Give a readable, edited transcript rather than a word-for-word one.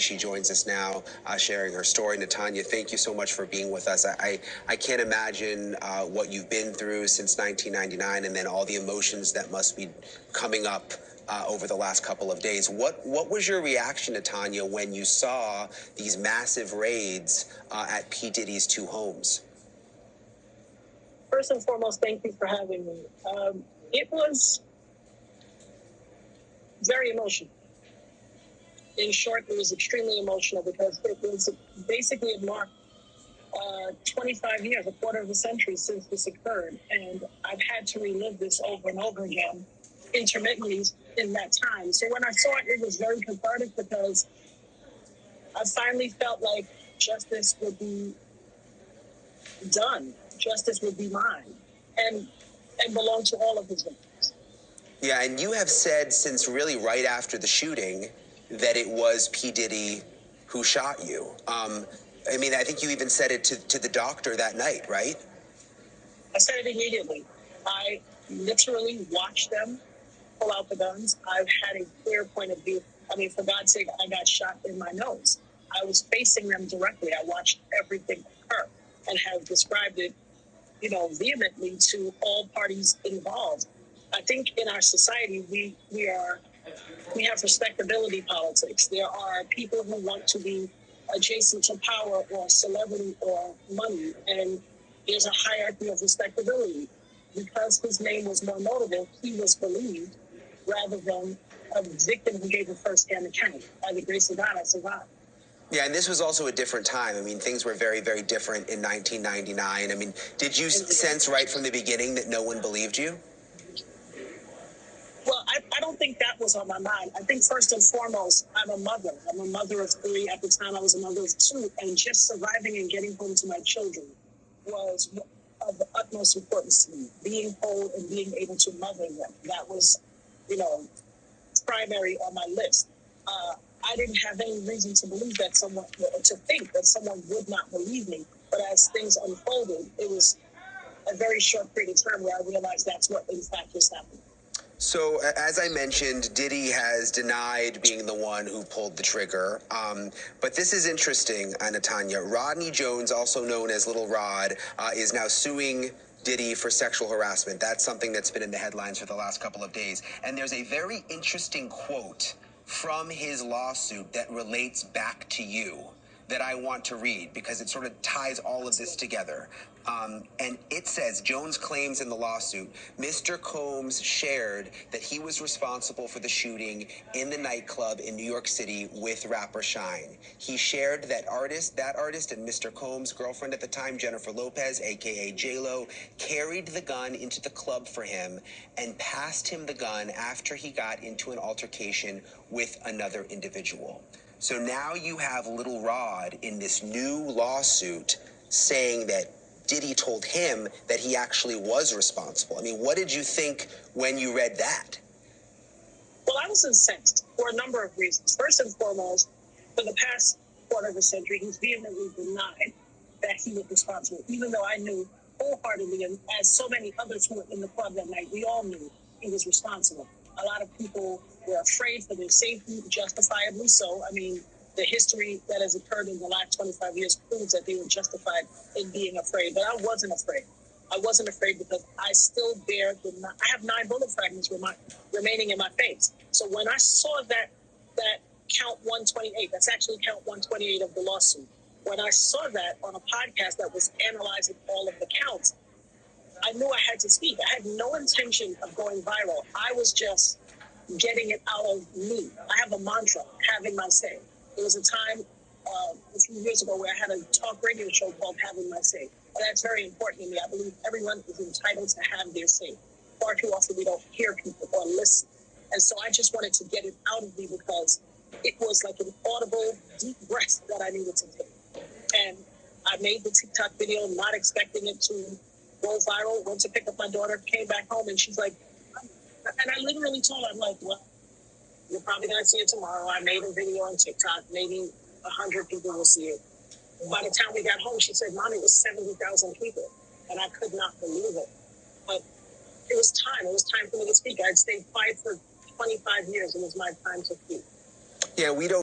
She joins us now, sharing her story. Natanya, thank you so much for being with us. I can't imagine what you've been through since 1999, and then all the emotions that must be coming up over the last couple of days. What was your reaction, Natanya, when you saw these massive raids at P Diddy's two homes? First and foremost, thank you for having me. It was very emotional. In short, it was extremely emotional because it was basically it marked 25 years, a quarter of a century since this occurred. And I've had to relive this over and over again, intermittently in that time. So when I saw it, it was very cathartic because I finally felt like justice would be done. Justice would be mine and belong to all of his victims. Yeah, and you have said since really right after the shooting that it was P. Diddy who shot you. I mean, I think you even said it to the doctor that night, right? I said it immediately. I literally watched them pull out the guns. I've had a clear point of view. I mean, for God's sake, I got shot in my nose. I was facing them directly. I watched everything occur and have described it, vehemently to all parties involved. I think in our society, we have respectability politics. There are people who want to be adjacent to power or celebrity or money, and there's a hierarchy of respectability. Because his name was more notable, he was believed rather than a victim who gave a first-hand account. By the grace of God, I survived. Yeah, and this was also a different time. I mean, things were very, very different in 1999. I mean, did you sense right from the beginning that no one believed you? Well, I don't think that was on my mind. I think first and foremost, I'm a mother. I'm a mother of 3. At the time, I was a mother of 2. And just surviving and getting home to my children was of the utmost importance to me. Being whole and being able to mother them. That was, primary on my list. I didn't have any reason to believe that to think that someone would not believe me. But as things unfolded, it was a very short period of time where I realized that's what in fact was happening. So, as I mentioned, Diddy has denied being the one who pulled the trigger. But this is interesting, Natanya. Rodney Jones, also known as Little Rod, is now suing Diddy for sexual harassment. That's something that's been in the headlines for the last couple of days. And there's a very interesting quote from his lawsuit that relates back to you that I want to read because it sort of ties all of this together. And it says, Jones claims in the lawsuit, Mr. Combs shared that he was responsible for the shooting in the nightclub in New York City with rapper Shine. He shared that artist and Mr. Combs' girlfriend at the time, Jennifer Lopez, aka J-Lo, carried the gun into the club for him and passed him the gun after he got into an altercation with another individual. So now you have Little Rod in this new lawsuit saying that Diddy told him that he actually was responsible. I mean, what did you think when you read that? Well, I was incensed for a number of reasons. First and foremost, for the past quarter of a century, he's vehemently denied that he was responsible, even though I knew wholeheartedly, and as so many others who were in the club that night, we all knew he was responsible. A lot of people were afraid for their safety, justifiably so. I mean, the history that has occurred in the last 25 years proves that they were justified in being afraid. But I wasn't afraid. I wasn't afraid because I still bear I have 9 bullet fragments remaining in my face. So when I saw that count 128, that's actually count 128 of the lawsuit. When I saw that on a podcast that was analyzing all of the counts, I knew I had to speak. I had no intention of going viral. I was just getting it out of me. I have a mantra, having my say. There was a time a few years ago where I had a talk radio show called Having My Say. And that's very important to me. I believe everyone is entitled to have their say. Far too often we don't hear people or listen. And so I just wanted to get it out of me because it was like an audible, deep breath that I needed to take. And I made the TikTok video not expecting it to go viral. Went to pick up my daughter, came back home, and she's like, and I literally told her, I'm like, well, you're probably going to see it tomorrow. I made a video on TikTok. Maybe 100 people will see it. By the time we got home, she said, Mommy, it was 70,000 people. And I could not believe it. But it was time. It was time for me to speak. I'd stayed quiet for 25 years. It was my time to speak. Yeah, we don't